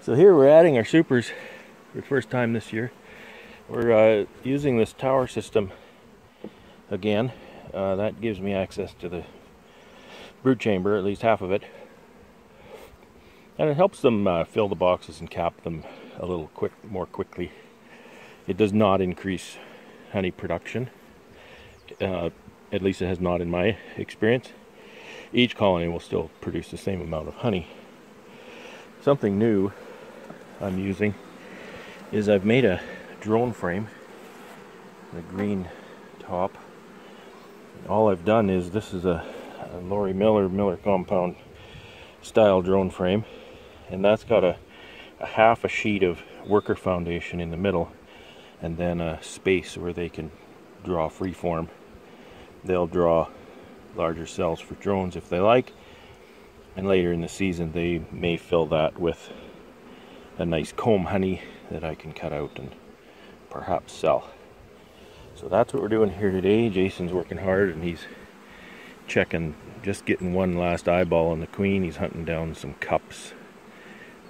So here we're adding our supers for the first time this year. We're using this tower system again. That gives me access to the brood chamber, at least half of it. And it helps them fill the boxes and cap them a little more quickly. It does not increase honey production. At least it has not in my experience. Each colony will still produce the same amount of honey. Something new I'm using is I've made a drone frame, the green top. All I've done is, this is a Lori Miller compound style drone frame, and that's got a half a sheet of worker foundation in the middle, and then a space where they can draw freeform. They'll draw larger cells for drones if they like, and later in the season they may fill that with a nice comb honey that I can cut out and perhaps sell. So that's what we're doing here today. Jason's working hard and he's checking, just getting one last eyeball on the queen. He's hunting down some cups.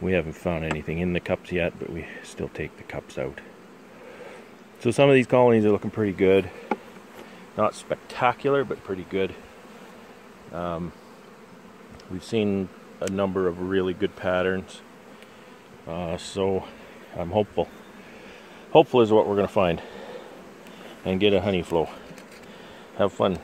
We haven't found anything in the cups yet, but we still take the cups out. So some of these colonies are looking pretty good. Not spectacular, but pretty good. We've seen a number of really good patterns. So I'm hopeful. Hopeful is what we're going to find and get a honey flow. Have fun.